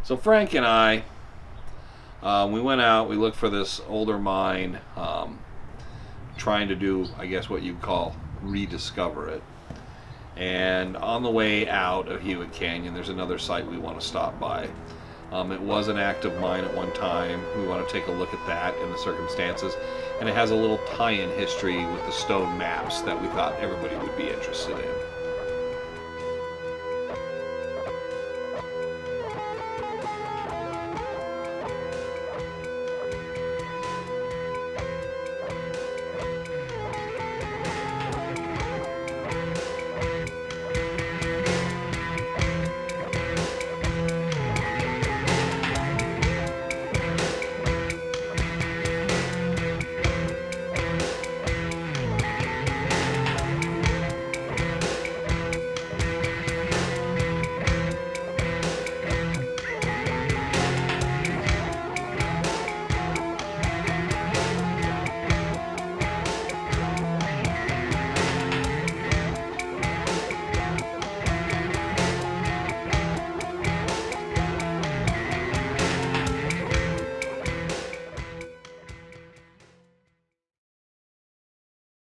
So Frank and I, we went out, we looked for this older mine, trying to do, I guess, what you'd call rediscover it. And on the way out of Hewitt Canyon, there's another site we want to stop by. It was an active mine at one time. We want to take a look at that and the circumstances. And it has a little tie-in history with the stone maps that we thought everybody would be interested in.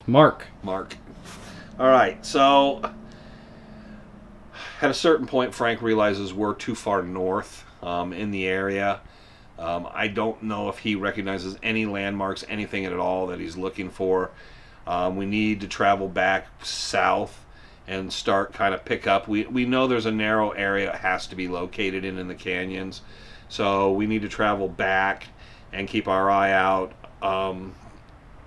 Mark. All right, so at a certain point, Frank realizes we're too far north in the area. I don't know if he recognizes any landmarks, anything at all that he's looking for. We need to travel back south and start kind of pick up. We know there's a narrow area it has to be located in the canyons, so we need to travel back and keep our eye out.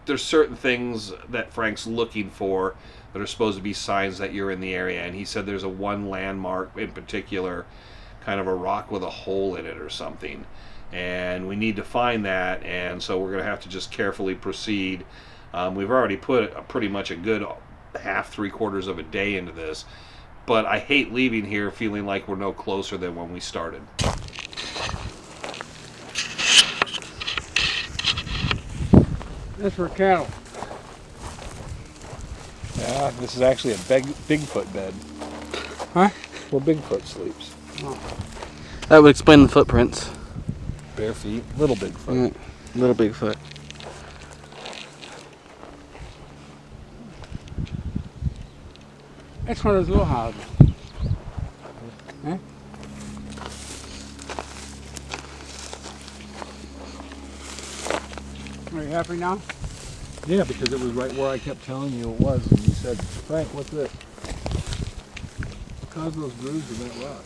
There's certain things that Frank's looking for that are supposed to be signs that you're in the area, and he said there's one landmark in particular, kind of a rock with a hole in it or something, and we need to find that, and so we're going to have to just carefully proceed. We've already put pretty much a good half, 3/4 of a day into this, but I hate leaving here feeling like we're no closer than when we started. That's for cattle. Yeah, this is actually a Bigfoot bed. Huh? Where Bigfoot sleeps. Oh. That would explain the footprints. Bare feet, little Bigfoot. Little Bigfoot. That's one of those little houses. Huh? Are you happy now? Yeah, because it was right where I kept telling you it was, and you said, Frank, what's this? What caused those grooves in that rock?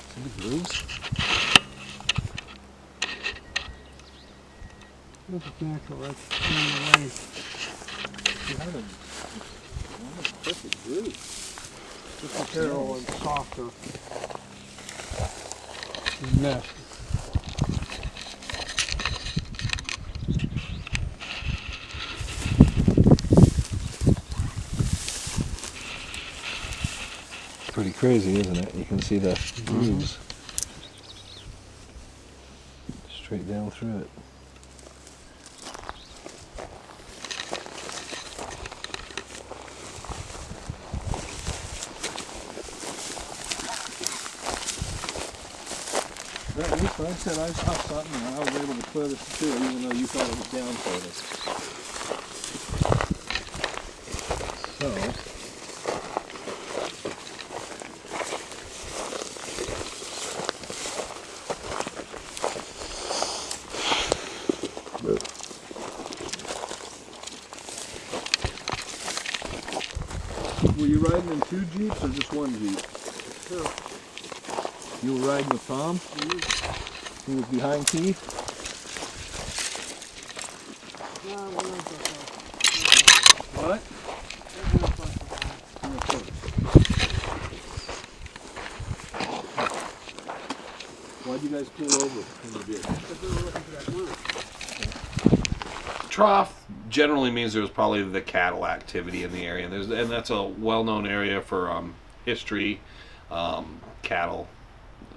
See the grooves? This is natural, that's the way. You had a perfect groove. This material is softer. Mesh. Pretty crazy, isn't it? You can see the grooves straight down through it. At least I said I saw something and I was able to clear this too, even though you thought it was down further. So, were you riding in 2 Jeeps or just 1 Jeep? Sure. You were riding with Tom? He was behind Keith? What? Why'd you guys pull over when you did? Because we were looking for that mine. Trough generally means there's probably the cattle activity in the area, and that's a well-known area for history, cattle.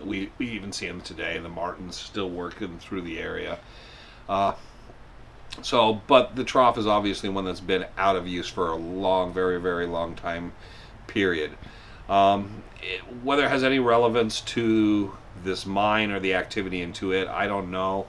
We even see them today. The Martins still working through the area. But the trough is obviously one that's been out of use for a long, very, very long time period. Whether it has any relevance to this mine or the activity into it, I don't know.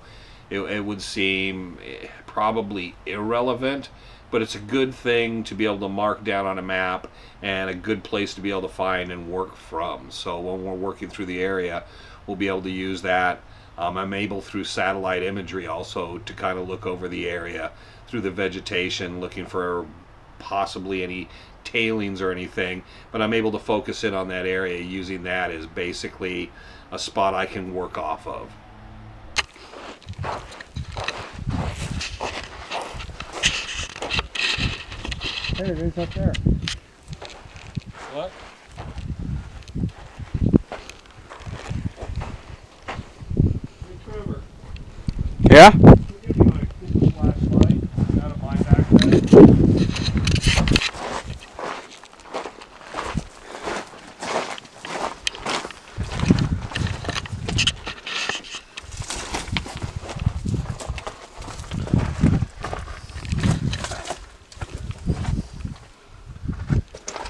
It would seem probably irrelevant, but it's a good thing to be able to mark down on a map and a good place to be able to find and work from. So when we're working through the area, we'll be able to use that. I'm able through satellite imagery also to kind of look over the area through the vegetation, looking for possibly any tailings or anything, but I'm able to focus in on that area using that as basically a spot I can work off of. There it is up there. What? Hey, Trevor. Yeah? Give me my Google flashlight out of my backpack.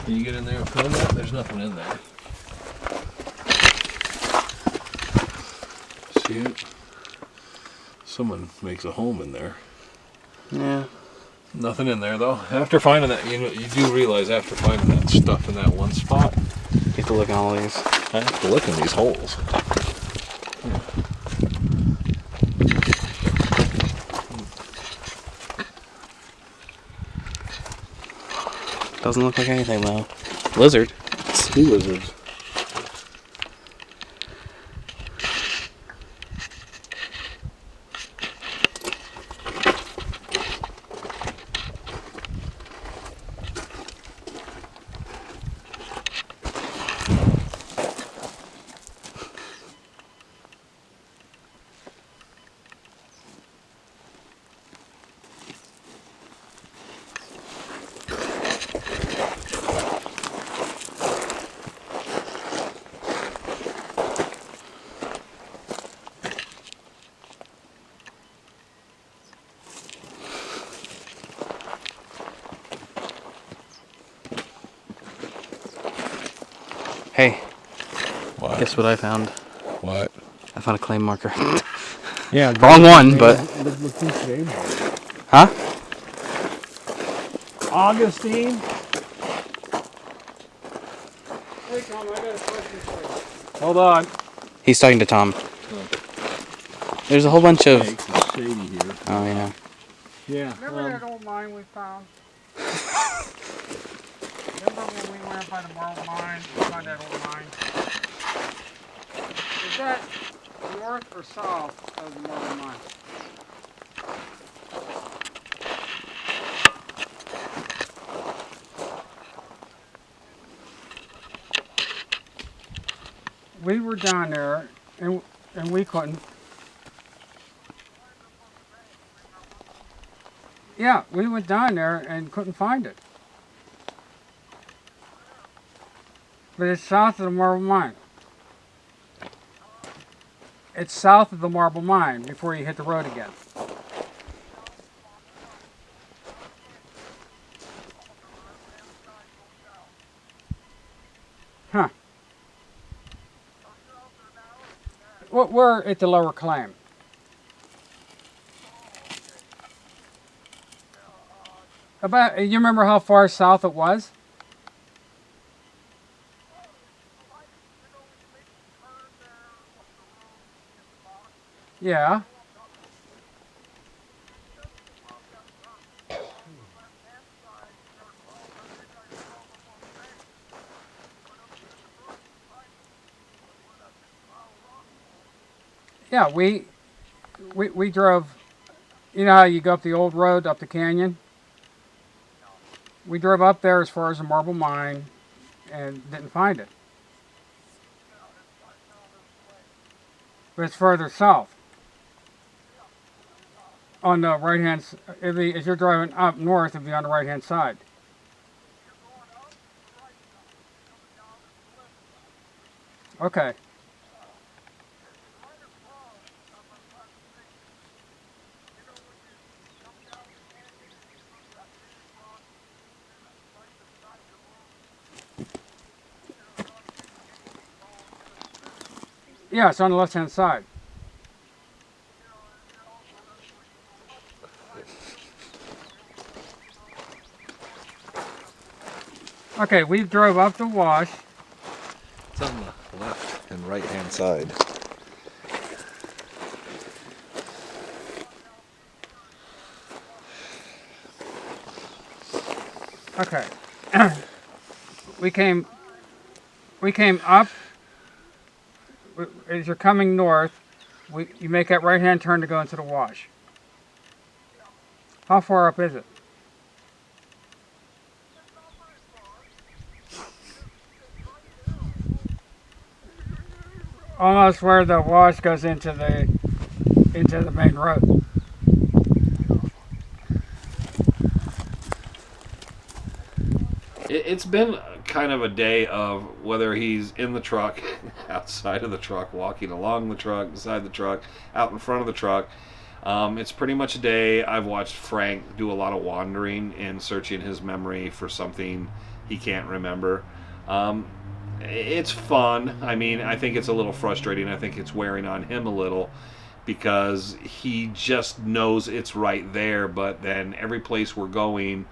Can you get in there and film that? There's nothing in there. See it? Someone makes a home in there. Yeah. Nothing in there though. After finding that, you do realize after finding that stuff in that one spot, You have to look at all these. I have to look in these holes. Doesn't look like anything though. Lizard. Sea lizards. Hey, What? guess what I found? What? I found a claim marker. Yeah. Wrong one, but... Look whose name. Huh? Augustine. Hey Tom, I got a question for you. Hold on. He's talking to Tom. There's a whole bunch of... It's shady here. Oh, yeah. Yeah. Remember that old mine we found? Remember when we went by the marble mine? We found that old mine. Is that north or south of the marble mine? We were down there and we couldn't. Yeah, we went down there and couldn't find it. But it's south of the marble mine. It's south of the marble mine before you hit the road again. Huh. Well, we're at the lower claim. About, you remember how far south it was? Yeah. Yeah, we drove, you know how you go up the old road, up the canyon? We drove up there as far as the marble mine and didn't find it. But it's further south. On the right hand, if you're driving up north, it'll be on the right hand side. Okay. Yeah, it's on the left-hand side. Okay, we drove up the wash. It's on the left and right-hand side. Okay. we came up. As you're coming north, you make that right-hand turn to go into the wash. How far up is it? Almost where the wash goes into the main road. It's been kind of a day of whether he's in the truck, outside of the truck, walking along the truck, inside the truck, out in front of the truck. It's pretty much a day I've watched Frank do a lot of wandering and searching his memory for something he can't remember. It's fun. I mean, I think it's a little frustrating. I think it's wearing on him a little because he just knows it's right there, but then every place we're going,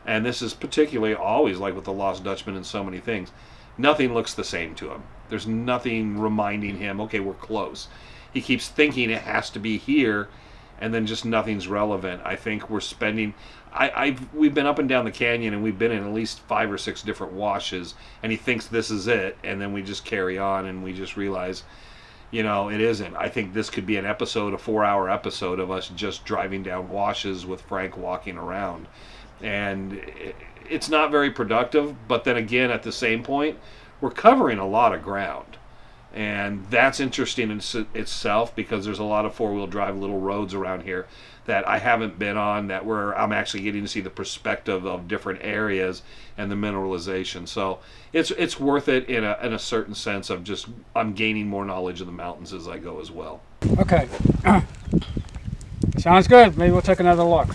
and this is particularly always like with the Lost Dutchman and so many things, nothing looks the same to him. There's nothing reminding him, okay, we're close. He keeps thinking it has to be here, and then just nothing's relevant. I think we're spending... we've been up and down the canyon, and we've been in at least 5 or 6 different washes, and he thinks this is it, and then we just carry on, and we just realize, it isn't. I think this could be an episode, a 4-hour episode of us just driving down washes with Frank walking around. And it's not very productive, but then again, at the same point, we're covering a lot of ground. And that's interesting in itself because there's a lot of 4-wheel drive little roads around here that I haven't been on, that where I'm actually getting to see the perspective of different areas and the mineralization. So it's worth it in a certain sense of just I'm gaining more knowledge of the mountains as I go as well. Okay. Sounds good. Maybe we'll take another look.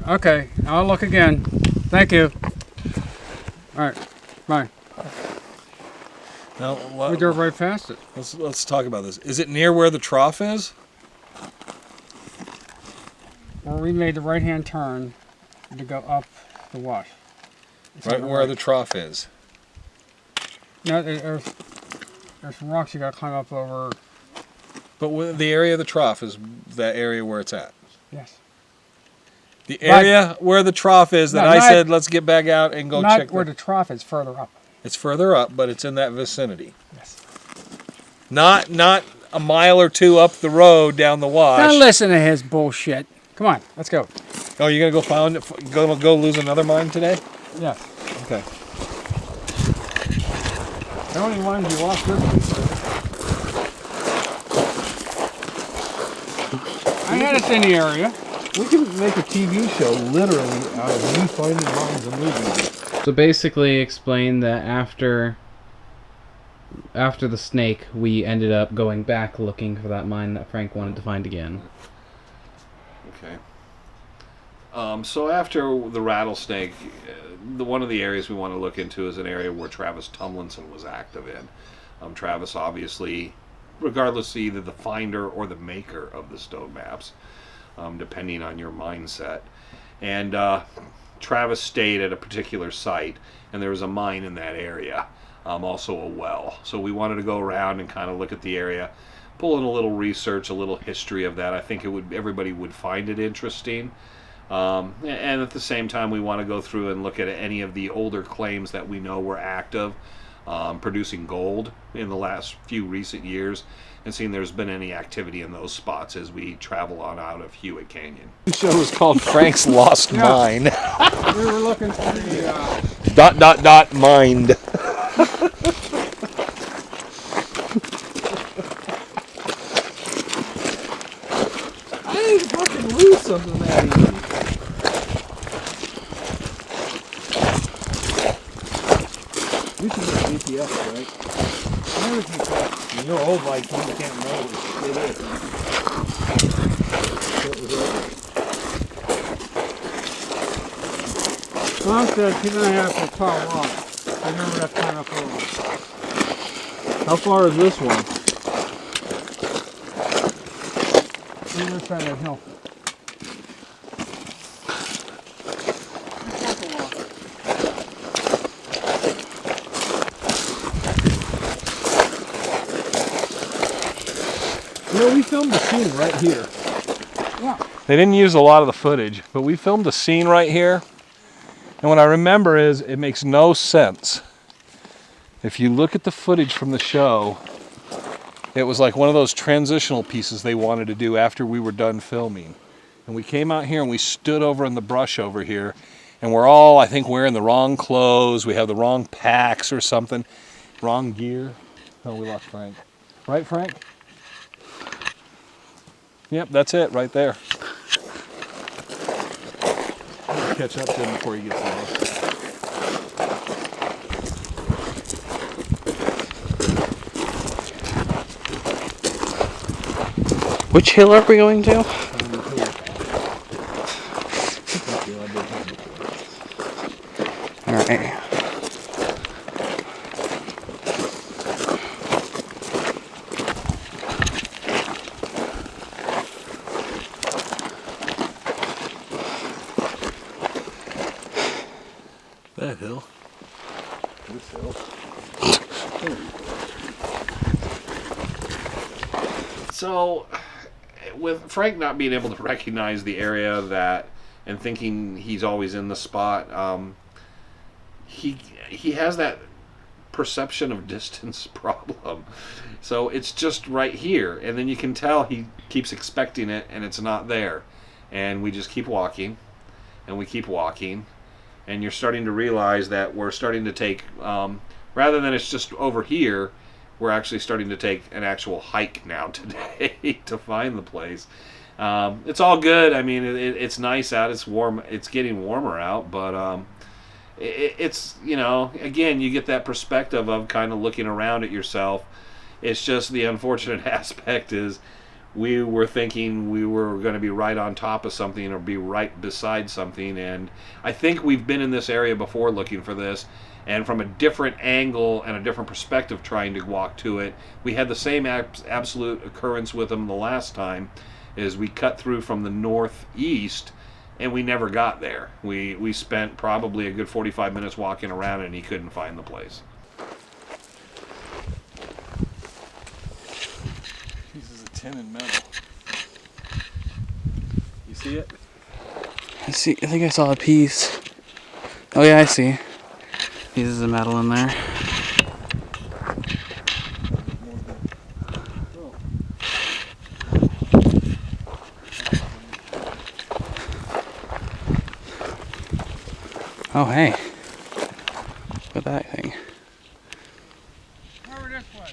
Okay, I'll look again. Thank you. All right, bye. Now, We drove right past it. let's talk about this. Is it near where the trough is? Where we made the right-hand turn to go up the wash. It's Right on where right. the trough is. No, there's some rocks you got to climb up over. But the area of the trough is that area where it's at. Yes. The area where the trough is that No, I not- said let's get back out and go Not check. where the trough is, further up. It's further up, but it's in that vicinity. Yes. Not a mile or two up the road down the wash. Don't listen to his bullshit. Come on, let's go. Oh, you're gonna go find it? Go lose another mine today? Yes. Okay. How many mines you lost this week? I had us in the area. We can make a TV show literally out of you finding mines and moving them. So basically explain that after the snake, we ended up going back looking for that mine that Frank wanted to find again. Okay. So after the rattlesnake, one of the areas we want to look into is an area where Travis Tumlinson was active in. Travis, obviously, regardless of either the finder or the maker of the stone maps, depending on your mindset. And Travis stayed at a particular site, and there was a mine in that area, also a well. So we wanted to go around and kind of look at the area, pull in a little research, a little history of that. I think everybody would find it interesting. And at the same time, we want to go through and look at any of the older claims that we know were active, producing gold in the last few recent years, and seeing there's been any activity in those spots as we travel on out of Hewitt Canyon. The show is called Frank's Lost Mine. We were looking for the... Mind. I ain't fucking lose something that easy. You should get GPS, right? Never GPS. You know, old like you can't know what it is. Tom said 2.5 for tall rock. Remember that kind of rock. How far is this one? On the other side of that hill. You know, we filmed the scene right here. Yeah. They didn't use a lot of the footage, but we filmed the scene right here. And what I remember is it makes no sense. If you look at the footage from the show, it was like one of those transitional pieces they wanted to do after we were done filming. And we came out here and we stood over in the brush over here, and we're all, I think, wearing the wrong clothes. We have the wrong packs or something. Wrong gear. Oh, we lost Frank. Right, Frank? Yep, that's it right there. Catch up to him before he gets lost. Which hill are we going to? Alright. That hill. This hill. So, with Frank not being able to recognize the area that, and thinking he's always in the spot, he has that perception of distance problem. So it's just right here, and then you can tell he keeps expecting it, and it's not there. And we just keep walking, and we keep walking, and you're starting to realize that we're starting to take, rather than it's just over here, we're actually starting to take an actual hike now today to find the place. It's all good. I mean, it's nice out. It's warm. It's getting warmer out, but it's, you know, again, you get that perspective of kind of looking around at yourself. It's just the unfortunate aspect is we were thinking we were going to be right on top of something or be right beside something, and I think we've been in this area before looking for this, and from a different angle and a different perspective trying to walk to it. We had the same absolute occurrence with them the last time, is we cut through from the northeast and we never got there. We spent probably a good 45 minutes walking around and he couldn't find the place. Pieces of tin and metal. You see it? I think I saw a piece. Oh yeah, I see. Pieces of metal in there. Oh hey. Look at that thing. Over this way.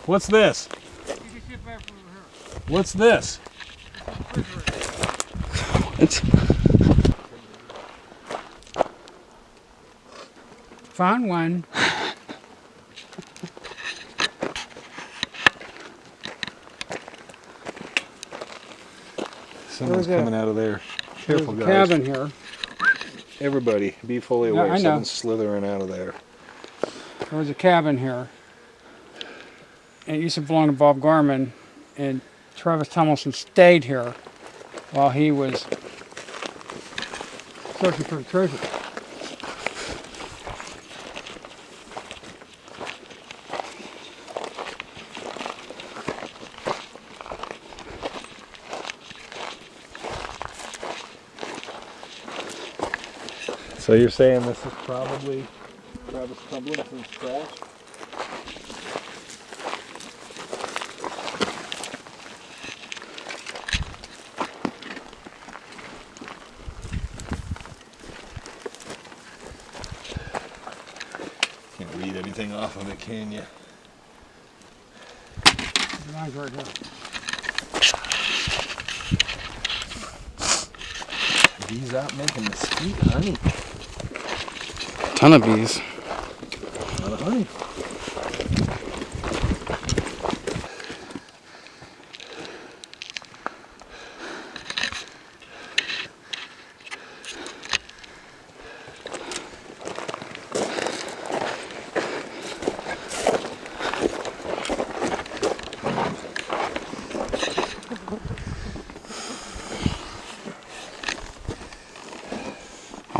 What's this? You can sit back over here. What's this? It's Found one. Someone's coming out of there. Careful, There's a guys. cabin here. Everybody, be fully Yeah, aware. I know. Someone's slithering out of there. There was a cabin here. And it used to belong to Bob Garman. And Travis Tomlinson stayed here while he was searching for the treasure. So you're saying this is probably Travis Tomlinson's trash? Can't read anything off of it, can you? Mine's right here. Bees out making mesquite honey. ton of bees. A lot of honey.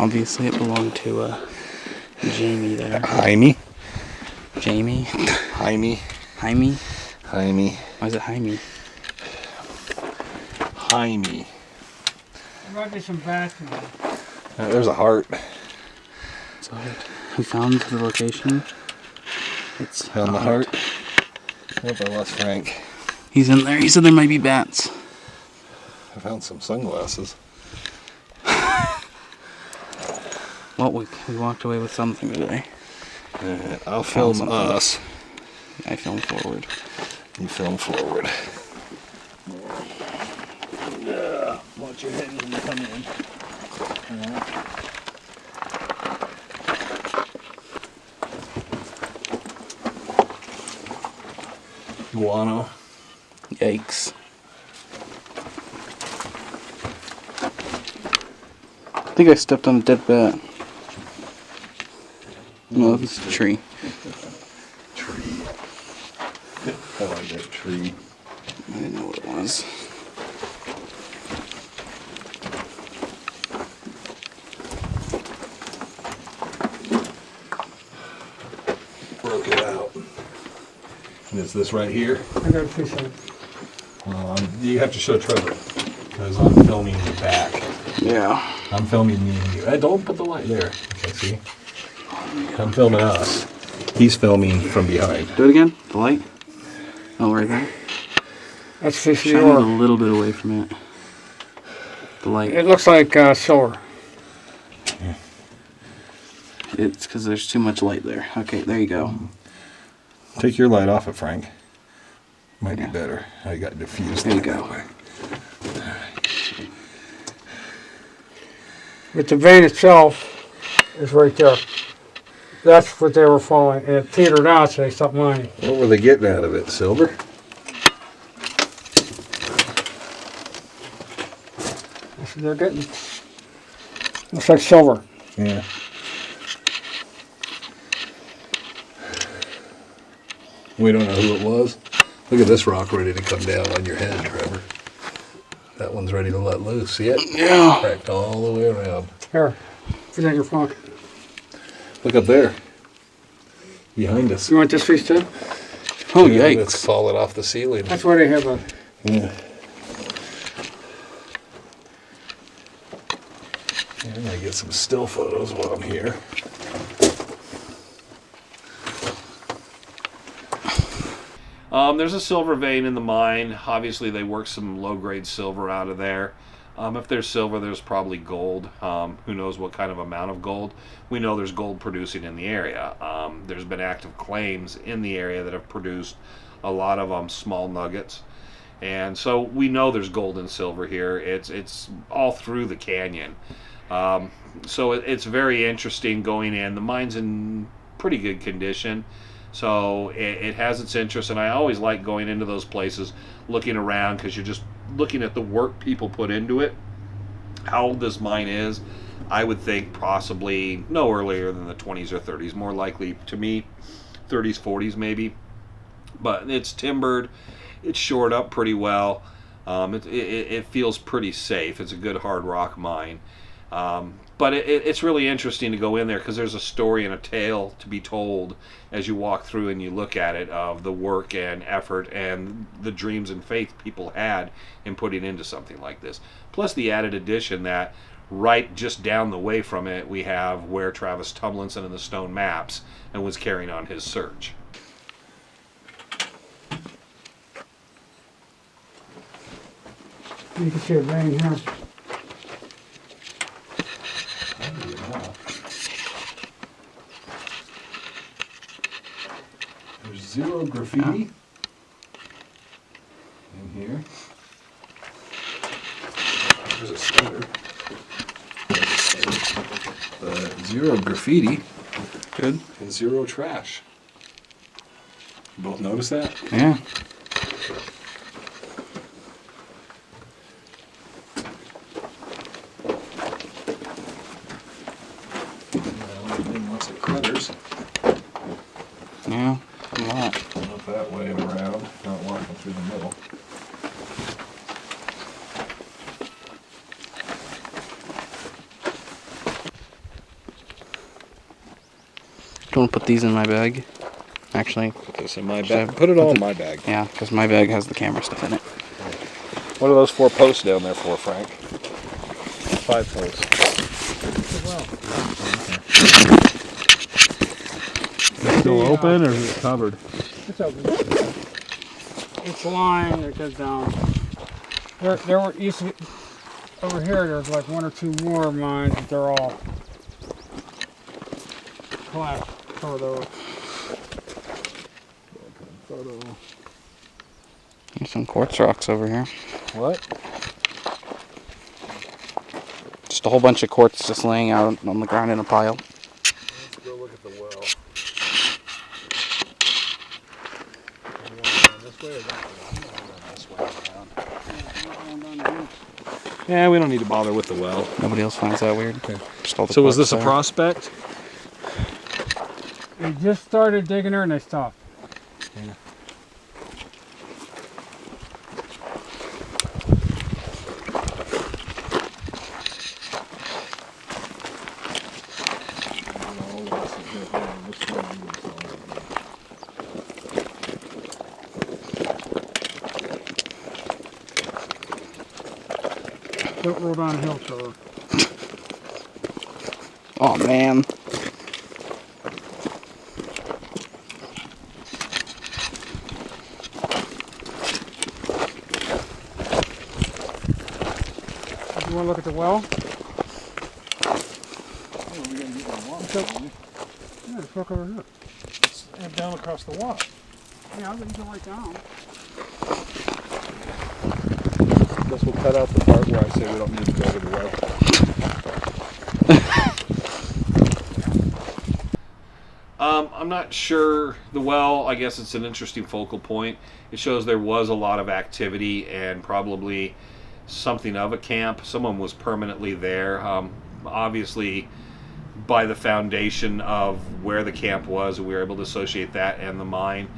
Obviously, it belonged to Jamie there. Jaime. Jamie? Jaime. Jaime? Jaime. Why is it Jaime? Jaime. There might be some bats in there. There's a heart. So we found the location. It's Found the heart. What I lost Frank. He's in there. He said there might be bats. I found some sunglasses. Well, we walked away with something today. I'll film something. us. I film forward. You film forward. Watch your head when you come in. Guano. Yikes. I think I stepped on a dead bat. No, it's a tree. Tree. I like that tree. I didn't know what it was. Broke it out. And it's this right here. I got a piece of it. You have to show Trevor because I'm filming the back. Yeah. I'm filming me and you. Don't put the light there. Okay, see? I'm filming us. He's filming from behind. Do it again. The light. Oh, right there. That's a piece of Shine it a ore. little bit away from it. The light. It looks like silver. It's because there's too much light there. Okay, there you go. Take your light off it, Frank. Might be Yeah. better. I got diffused. There you that go. way. But the vein itself is right there. That's what they were following. And it petered out, so they stopped mining. What were they getting out of it? Silver? So they're getting, looks like silver. Yeah. We don't know who it was. Look at this rock ready to come down on your head, Trevor. That one's ready to let loose. See it? Yeah. Cracked all the way around. Here, put it in your pocket. Look up there. Behind us. You want this piece too? Oh, Yeah, yikes. it's falling off the ceiling. That's why they have a, Yeah. I'm gonna get some still photos while I'm here. There's a silver vein in the mine. Obviously, they work some low-grade silver out of there. If there's silver, there's probably gold. Who knows what kind of amount of gold. We know there's gold producing in the area. There's been active claims in the area that have produced a lot of small nuggets. And so we know there's gold and silver here. It's all through the canyon. So it's very interesting going in. The mine's in pretty good condition. So it has its interest, and I always like going into those places, looking around, because you're just looking at the work people put into it. How old this mine is, I would think possibly no earlier than the 20s or 30s. More likely, to me, 30s, 40s maybe. But it's timbered. It's shored up pretty well. It feels pretty safe. It's a good hard rock mine. But it's really interesting to go in there because there's a story and a tale to be told as you walk through and you look at it of the work and effort and the dreams and faith people had in putting into something like this. Plus the added addition that right just down the way from it we have where Travis Tumlinson and the Stone Maps and was carrying on his search. you can see a vein here. There's zero graffiti in here. There's a stutter. Zero graffiti. Good. And zero trash. You both notice that? Yeah. Lots of critters. Yeah. A lot. Up that way and around, not walking through the middle. Do you want to put these in my bag? Actually, Put this in my Should bag. I Put it all put in my bag. yeah, because my bag has the camera stuff in it. What are those 4 posts down there for, Frank? 5 posts. Still open or is it covered? It's open. It's lined. It goes down. There were used to be, over here. There's like 1 or 2 more mines, but they're all collapsed. Covered over. There's some quartz rocks over here. What? Just a whole bunch of quartz just laying out on the ground in a pile. Let's go look at the well. This way or that way? Yeah, we don't need to bother with the well. Nobody else finds that weird. Just all the So was quartz this a there. prospect? They just started digging there and they stopped. Don't roll down hill, sir. Oh man. You want to look at the well? Yeah, just look over here. And down across the water. Yeah, you go right down. Guess we'll cut out the part where I say we don't need to go to the well. I'm not sure. The well, I guess it's an interesting focal point. It shows there was a lot of activity and probably something of a camp. Someone was permanently there. Obviously, by the foundation of where the camp was, we were able to associate that and the mine.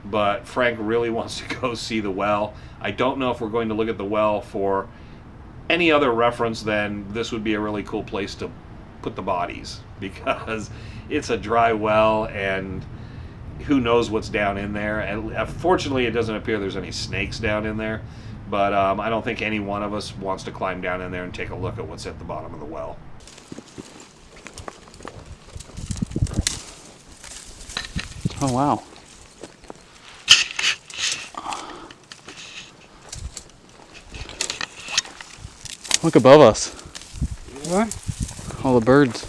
But Frank really wants to go see the well. I don't know if we're going to look at the well for any other reference than this would be a really cool place to put the bodies, because it's a dry well and who knows what's down in there. And fortunately, it doesn't appear there's any snakes down in there, but I don't think any one of us wants to climb down in there and take a look at what's at the bottom of the well. Oh wow. Look above us. What? All the birds.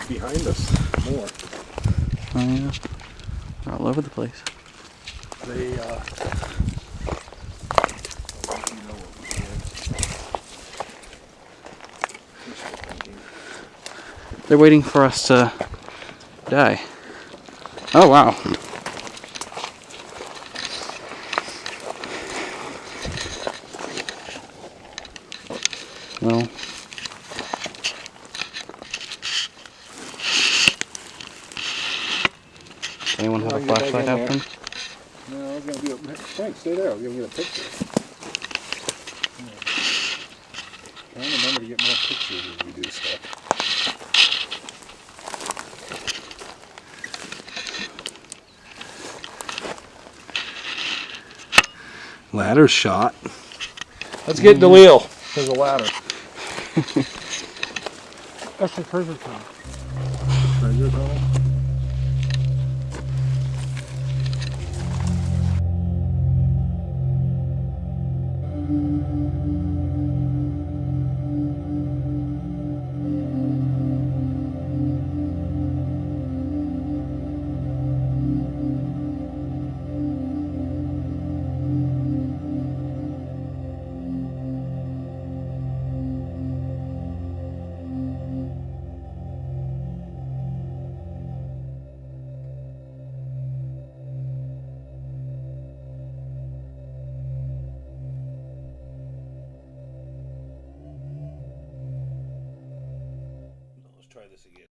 Behind us, more. Oh yeah. They're all over the place. They, They're waiting for us to die. Oh wow. Well. Does anyone have a flashlight out them? no, I was going to do it. Frank, stay there. I was going to get a picture. Trying to remember to get more pictures as we do stuff. Ladder shot. Let's get Deleel. There's a ladder. That's the treasure tunnel. Treasure tunnel. Let's try this again.